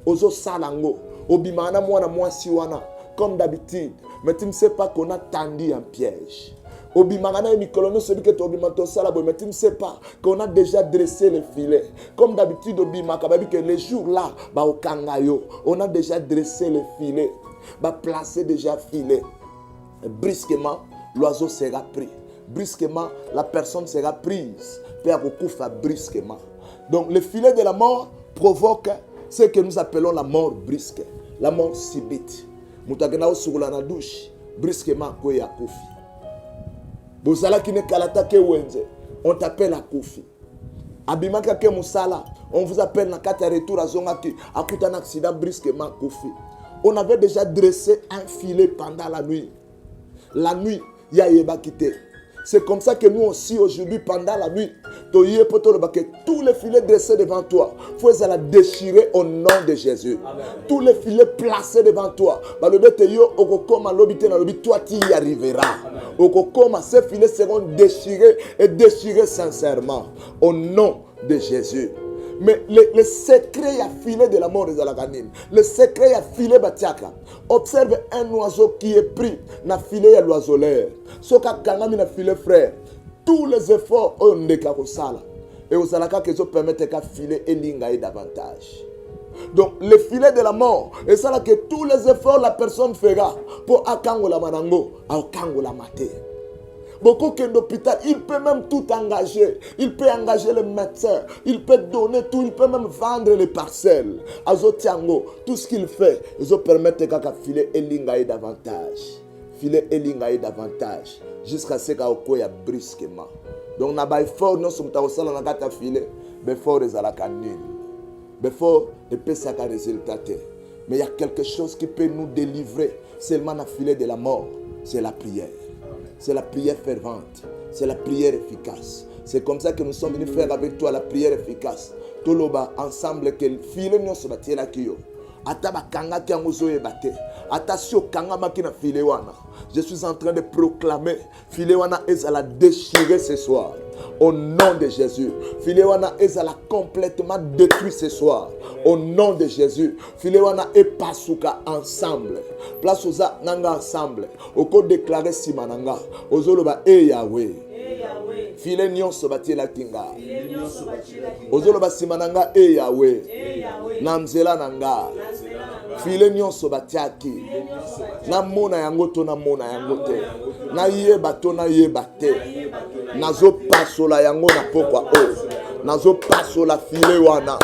Ozo salango. Obimana mwana mwasiwana. Comme d'habitude. Mais tu ne sais pas qu'on a tendu un piège. Mais tu ne sais pas qu'on a déjà dressé le filet. Comme d'habitude, les jours là, on a déjà dressé le filet, placé déjà filet. Brusquement, l'oiseau sera pris. Brusquement, la personne sera prise. Brusquement. Donc, le filet de la mort provoque ce que nous appelons la mort brusque, la mort subite. Brusquement, Bozala qui ne kalata ke wenze, on t'appelle à Koufi. Abimaka ke musala, on vous appelle na kata retour à Zongaki, à un accident brusquement Koufi. On avait déjà dressé un filet pendant la nuit. La nuit, il y a Yeba quitté. C'est comme ça que nous aussi, aujourd'hui, pendant la nuit, tous les filets dressés devant toi, il faut les déchirer au nom de Jésus. Amen. Tous les filets placés devant toi, toi tu y arriveras. Ces filets seront déchirés et déchirés sincèrement au nom de Jésus. Mais le secret a filé de la mort des Alaganines. Le secret a filé Batiaka. Observe un oiseau qui est pris. Na filé à l'oiseau l'air. Soka kangami na filé frère. Tous les efforts on ne karosala. Et aux alaka que ça permettent qu'à filer et lingaï davantage. Donc le filet de la mort. Et ça là que tous les efforts la personne fera pour akango la manango, akango la mater. Beaucoup qui d'hôpital, il peut même tout engager. Il peut engager le médecin. Il peut donner tout. Il peut même vendre les parcelles. Azotiango, tout ce qu'il fait, ils permettent qu'à filer et lingaï davantage. Filer et lingaï davantage. Jusqu'à ce qu'il y ait brusquement. Donc, n'a pas fort, non, sommes au salon, n'a pas filer. Mais fort, les alaka nul. Mais fort, et peut ça résultat. Mais il y a quelque chose qui peut nous délivrer. Seulement la filet de la mort. C'est la prière. C'est la prière fervente. C'est la prière efficace. C'est comme ça que nous sommes venus faire avec toi la prière efficace. Toloba ensemble que le filet nous se battit la kio. Ataba kanga ki angozo e bate. Atasio kanga makina filet wana. Je suis en train de proclamer filet wana est à la déchirer ce soir. Au nom de Jésus. Filet wana est à la complètement détruit ce soir. Au nom de Jésus. Filet wana est pasuka ensemble. Place aux nanga ensemble. Oko déclarer simananga. Ozoloba e Yahweh. Filet nyonso bati la kinga. Ozoloba simananga e Yahweh. Namzela nanga. Filet nyonso batiaki. Na mona yango to na mona yango te. Na yeba to na yeba te. Nazo pasola yango na pokwa o. Nazo pasola filet wana.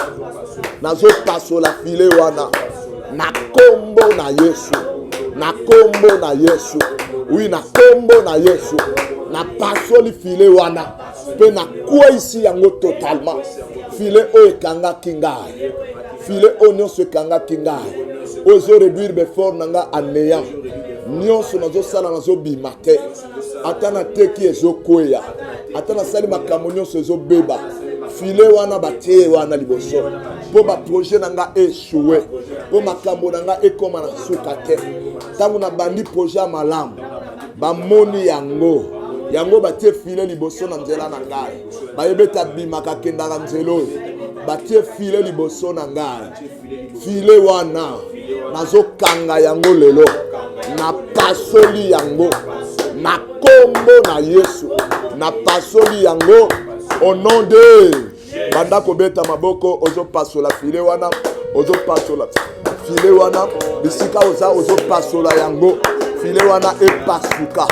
Nazo pasola filet wana. Na kombo na Yesu. Na kombo na Yesu. Oui, na kombo na Yesu. Na pasoli filet wana. Pe na kwa isi yango totalement. Filet o ekanga kingai. Filet o nyonso ekanga kingai. Ozo réduire befort nanga anéant. Nyonso nazo sala nazo bimate. Atana teki ezo koya. Atana sali makambo nyonso ezo beba. Filet wana batie wana liboso. Po ba projet nanga échoué. Po makambo nanga ekoma na suka te. Tangu na bandi projet malamu. Ba moni yango. Yango batie filet liboso na nzela na ngai. Ba yebeta bimaka kenda na nzelo. Batie filet liboso na ngai. Filet wana. Nazo kanga yango lelo. Na pasoli yango. Na kombo na Yesu. Na pasoli yango. Au nom de Banda kobeta maboko. Ozo pasola filet wana. Ozo pasola filet wana. Bisika ozo pasola yango. Filet wana epasuka.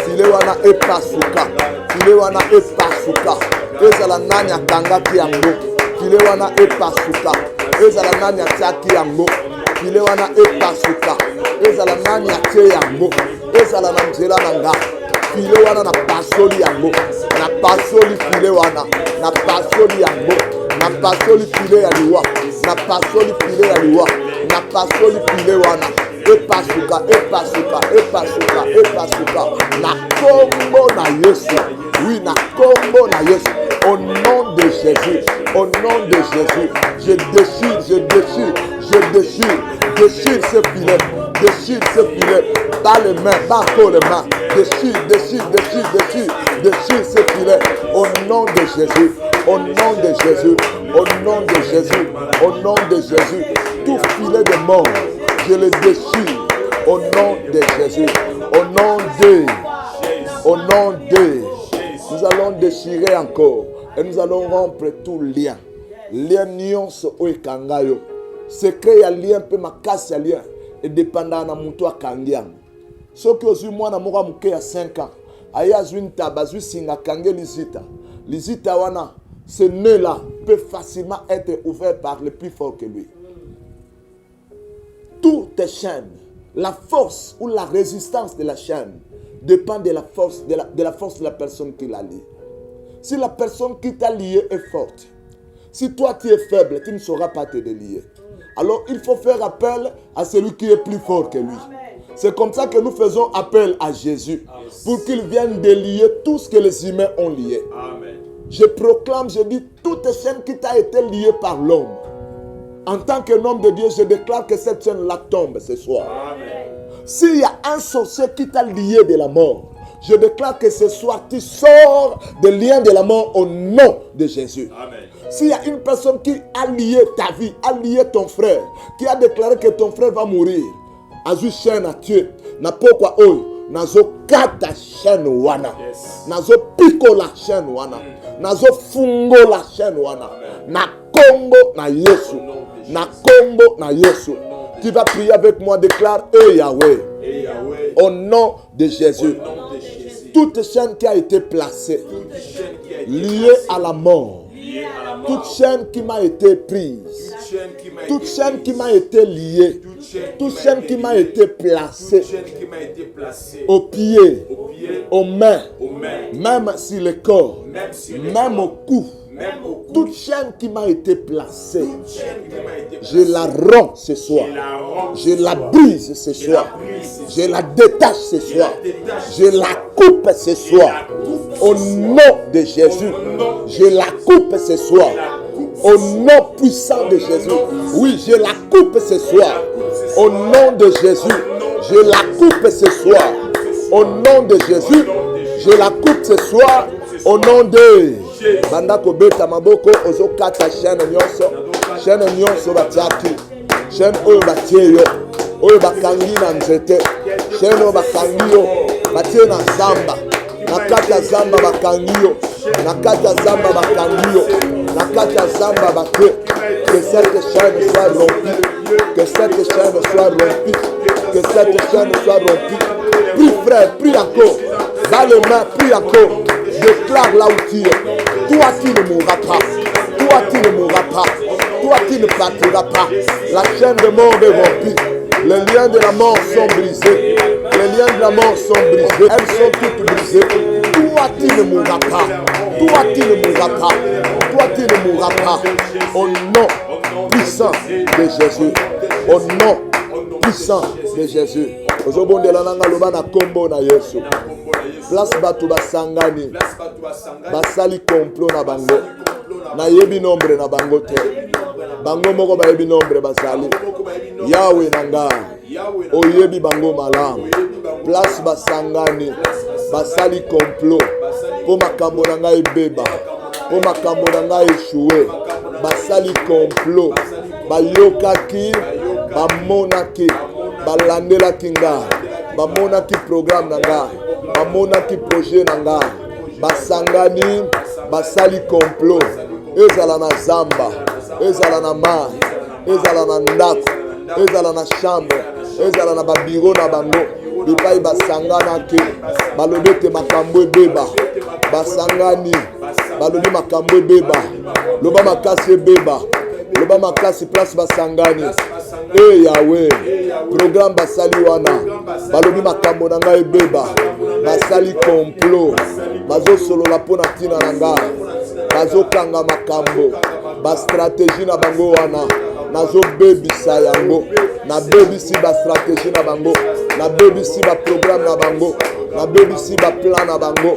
Filet wana epasuka. Filet wana epasuka. Ezala nani akanga ki yango. Filet wana epasuka. Ezala nani atiaki yango. Filet wana epasuka. Ezala nani atie yango. Ezala na nzela nanga. Filet wana na pasoli yango. Na pasoli filet wana. Na pasoli yango. Na pasoli filet ya liwa. Na pasoli filet ya liwa. Na pasoli filet wana. Epasuka, epasuka, epasuka, epasuka. Na kombo na Yesu. Oui, na kombo na Yesu. Au nom de Jésus. Au nom de Jésus. Je déchire, je déchire, je déchire. Déchire ce filet. Déchire ce filet. Dans les mains, dans les mains. Déchire, déchire, déchire, déchire. Déchire ce filet. Au nom de Jésus. Au nom de Jésus. Au nom de Jésus. Au nom de Jésus. Tout filet de mort. Je le déchire au nom de Jésus. Au nom de. Au nom de. Nous allons déchirer encore. Et nous allons rompre tout lien. Lien nyonso oekangayo. Secret ya lien pe makasi ya lien. Et dépendant na mutu akangiam. Soki ozui mwana moko muke ya 5 ans. Aya zui ntaba zui singa kange lizita. Lizita wana. Ce nœud là peut facilement être ouvert par le plus fort que lui. Toutes les chaînes, la force ou la résistance de la chaîne dépend de la force de la personne qui l'a liée. Si la personne qui t'a lié est forte, si toi tu es faible, tu ne sauras pas te délier. Alors il faut faire appel à celui qui est plus fort que lui. C'est comme ça que nous faisons appel à Jésus pour qu'il vienne délier tout ce que les humains ont lié. Amen. Je proclame, je dis, toute chaîne qui t'a été liée par l'homme. En tant qu'un homme de Dieu, je déclare que cette chaîne-là tombe ce soir. Amen. S'il y a un sorcier qui t'a lié de la mort, je déclare que ce soir, tu sors des liens de la mort au nom de Jésus. Amen. S'il y a une personne qui a lié ta vie, a lié ton frère, qui a déclaré que ton frère va mourir, azu chaîne à tuer, na pokwa oyo, nazo kata chaîne wana, nazo piko la chaîne wana, nazo fungo la chaîne wana, na kombo na Yesu, na kombo na Yesu. Tu vas prier avec moi, déclare, Yahweh, au nom de Jésus, toute chaîne qui a été placée, liée à la mort, toute chaîne qui m'a été prise, toute chaîne qui m'a été liée, toute chaîne qui m'a été placée aux pieds, aux mains, même sur le corps, même au cou, toute chaîne qui m'a été placée, je la romps ce soir, je la brise ce soir, je la détache ce soir, je la coupe ce soir, au nom de Jésus, je la coupe ce soir, au nom puissant de Jésus. Oui, je la coupe ce soir, au nom de Jésus, je la coupe ce soir, au nom de Jésus, je la coupe ce soir, au nom de Banda kobeta maboko ozokata chaîne nyonso batiaki chaîne oyo batieyo oyo bakangi na nzete chaîne oyo bakangi yo batie na zamba na kati ya zamba bakangi yo na kati ya zamba bakangi yo na kati ya zamba bate que cette chaîne soit rompue, que cette chaîne soit rompue, que cette chaîne soit rompue. Prie frère, prie encore, dans les mains, prie encore. Déclare là où tu es. Toi qui ne mourras pas. Toi qui ne mourras pas. Toi qui ne partiras pas. La chaîne de mort est rompue. Les liens de la mort sont brisés. Les liens de la mort sont brisés. Elles sont toutes brisées. Toi qui ne mourras pas. Toi qui ne mourras pas. Toi qui ne mourras pas. Au nom puissant de Jésus. Au nom puissant de Jésus. Ozobondela nanga loba na kombo na Yesu. Place batu basangani. Basali complot na bango. Na yebi nombre na bango te. Bango moko ba yebi nombre basali. Yahweh nanga. Oyebi bango malamu. Place basangani. Basali complot. Po makambo na ngai beba. Po makambo na ngai échoué. Basali complot. Bayokaki. Bamonaki. Balandelaki ngai. Bamonaki programme na ngai. Bamonaki projet na ngai. Basangani. Basali complot. Ezala na zamba. Ezala na mai. Ezala na ndako. Ezala na chambre. Ezala na babiro na bango. Bipai basangana ke. Balobi te makambo ebeba. Basangani. Balobi makambo ebeba. Loba makasi ebeba. Loba makasi place basangani. Yahweh. Programme basali wana. Balobi makambo na ngai ebeba. Basali complot. Bazo solola pona tina na ngai. Bazo kanga makambo. Ba stratégie na bango wana. Nazo bebisa yango. Na bebisi ba stratégie na bango. Na bebisi ba programme na bango. Na bebisi ba plan na bango.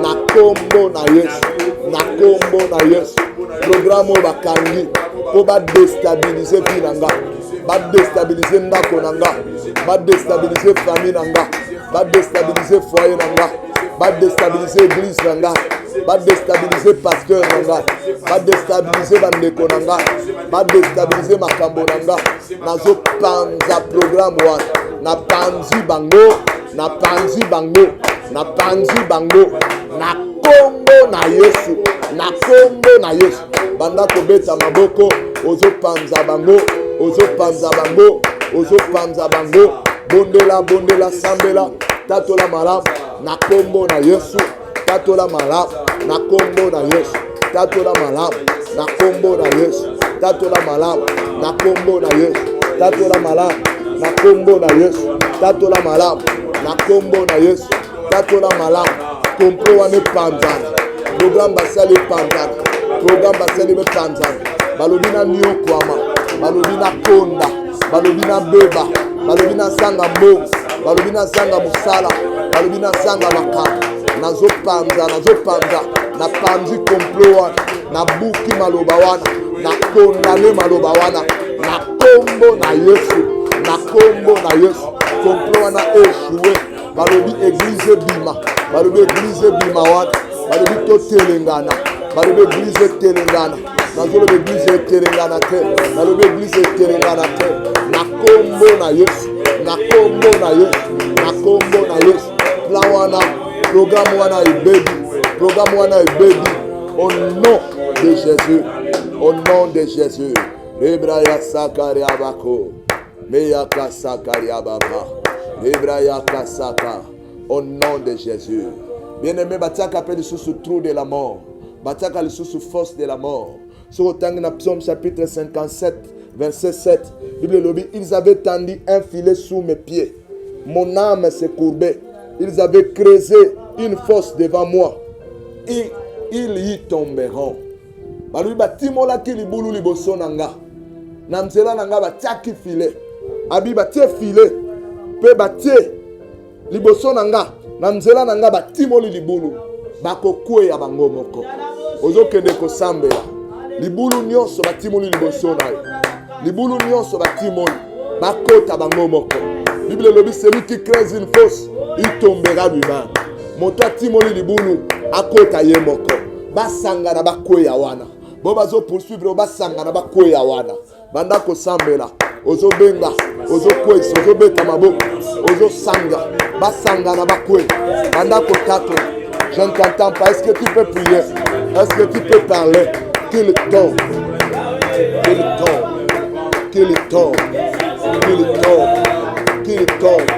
Na kombo na Yesu. Na kombo na Yesu. Programme ba kangi. Po ba déstabiliser vie na nga. Ba déstabiliser ndako na nga. Ba déstabiliser famille na nga. Ba déstabiliser foyer na nga. Ba déstabiliser église na nga. Ba déstabiliser pasteur na nga. Ba déstabiliser bandeko na nga. Ba déstabiliser makambo na nga. Nazo panza programme wana. Na panzi bango. Na panzi bango. Na panzi bango. Na kombo na Yesu. Na kombo na Yesu. Banda kobeta maboko. Ozo panza bango. Ozo panza bango. Ozo panza bango. Bondela bondela sambela. Tatola malamu. Na kombo na Yesu. Tatola malamu. Na kombo na Yesu. Tatola malamu. Na kombo na Yesu. Tatola malamu. Na kombo na Yesu. Tatola malamu. Na kombo na Yesu. Tatola malamu. Na kombo na Yesu. Tatola malamu. Kompro wane panzana. Programme basali panzana. Programme basali be panzana. Balobi na nyokwama. Balobi na konda. Balobi na beba. Balobi na sanga mbongo. balobi nazanga mosala, balobi nazanga makambo, nazopanza, napanzi complot wana, nabuki maloba wana, nakondane maloba wana, na kombo na Yesu, na kombo na Yesu. Complot wana échoué, balobi église bima, balobi église bima wana, balobi totelengana, balobi église telengana, nazolobi église telengana te, balobi église telengana te, na kombo na Yesu, na kombo na Yesu, na kombo na Yesu. Plan wana, programme wana ebebi, au nom de Jésus, au nom de Jésus. Ebraya Sakari Abako, Meyaka Sakari Ababa, Ebraya Kasaka, au nom de Jésus. Bien-aimé, Bataka appelle le sous trou de la mort, Bataka le sous force de la mort. Sur le temps de Psaume chapitre 57, verset 7, Bible lobby, ils avaient tendu un filet sous mes pieds, mon âme s'est courbée, ils avaient creusé une fosse devant moi, et ils y tomberont. Balubi batimola ki libulu liboso nanga, na nzela nanga batiaki filet, abi batie filet, pe batie liboso nanga, na nzela nanga batimoli libulu, bakokwe ya bango moko. Ozokende kosambela, libulu nyonso batimoli liboso na yo, libulu nyonso batimoli, bakota bango moko. Bible lobi, celui qui creuse une fosse, il tombera lui-même. Moto atimoli libulu, akota ye moko. Basanga na bakwe ya wana. Bo bazo poursuivre basanga na bakwe ya wana. Banda kosambela, ozobenga, ozokwesa, ozobeta maboko, ozosanga, basanga na bakwe. Banda kotato. Je ne t'entends pas. Est-ce que tu peux prier? Est-ce que tu peux parler? Qu'il tombe. Qu'il tombe. Qu'il tombe. Qu'il tombe. Qu'il tombe.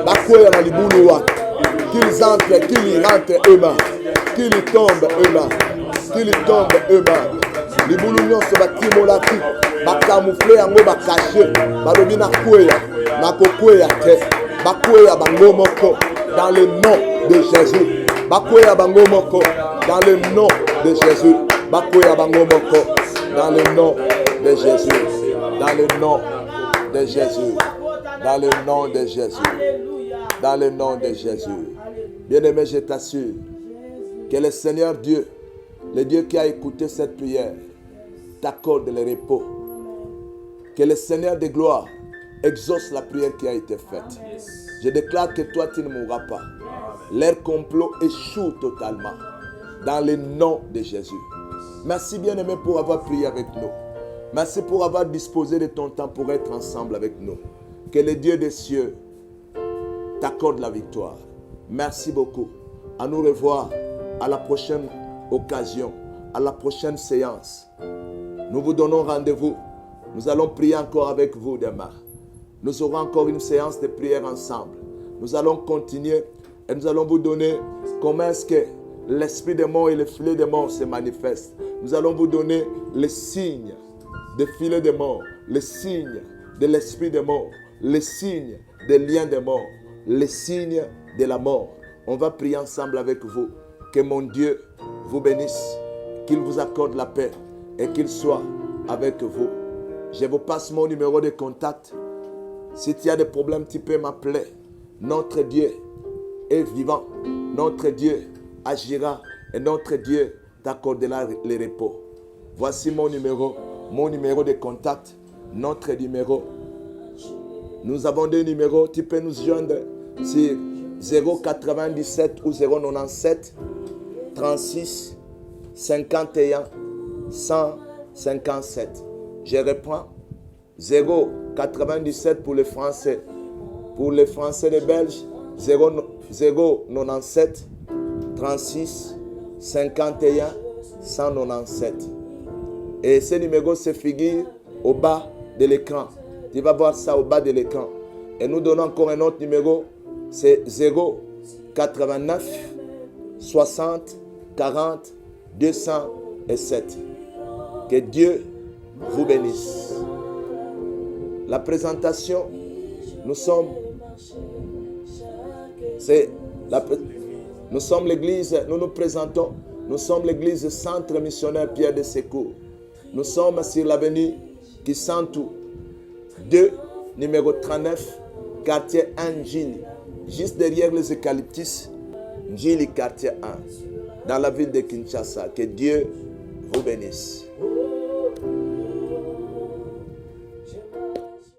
Bakwe na libulu wana. Qu'ils entrent, qu'ils rentrent eux-mêmes. Qu'ils tombent eux-mêmes. Qu'ils tombent eux-mêmes. Libulu nyonso batimolaki, bakamoufle yango bakache, balobi na kweya, na kokweya te, bakweya bango moko, dans le nom de Jésus. Bakweya bango moko, dans le nom de Jésus. Bakweya bango moko, dans le nom de Jésus. Dans le nom de Jésus. Dans le nom de Jésus. Dans le nom de Jésus. Bien-aimé, je t'assure que le Seigneur Dieu, le Dieu qui a écouté cette prière, t'accorde le repos. Que le Seigneur de gloire exauce la prière qui a été faite. Je déclare que toi, tu ne mourras pas. Leur complot échoue totalement. Dans le nom de Jésus. Merci bien-aimé pour avoir prié avec nous. Merci pour avoir disposé de ton temps pour être ensemble avec nous. Que le Dieu des cieux t'accorde la victoire. Merci beaucoup. À nous revoir à la prochaine occasion, à la prochaine séance. Nous vous donnons rendez-vous. Nous allons prier encore avec vous demain. Nous aurons encore une séance de prière ensemble. Nous allons continuer et nous allons vous donner comment est-ce que l'esprit de mort et le filet de mort se manifestent. Nous allons vous donner les signes des filets de mort, les signes de l'esprit de mort, les signes des liens de mort, les signes de la mort. On va prier ensemble avec vous. Que mon Dieu vous bénisse, qu'il vous accorde la paix et qu'il soit avec vous. Je vous passe mon numéro de contact. Si tu as des problèmes, tu peux m'appeler. Notre Dieu est vivant. Notre Dieu agira et notre Dieu t'accordera le repos. Voici mon numéro de contact. Notre numéro. Nous avons deux numéros. Tu peux nous joindre sur 097 ou 097 36 51 157. Je reprends. 097 pour les Français. Pour les Français et les Belges, 097 36 51 197. Et ce numéro se figure au bas de l'écran. Tu vas voir ça au bas de l'écran. Et nous donnons encore un autre numéro. C'est 089 60 40 207. Que Dieu vous bénisse. La présentation, nous sommes l'église, nous nous présentons, nous sommes l'église Centre Missionnaire Pierre de Secours. Nous sommes sur l'avenue Kisantu 2, numéro 39, quartier 1 Njili, juste derrière les eucalyptus, Njili quartier 1, dans la ville de Kinshasa. Que Dieu vous bénisse.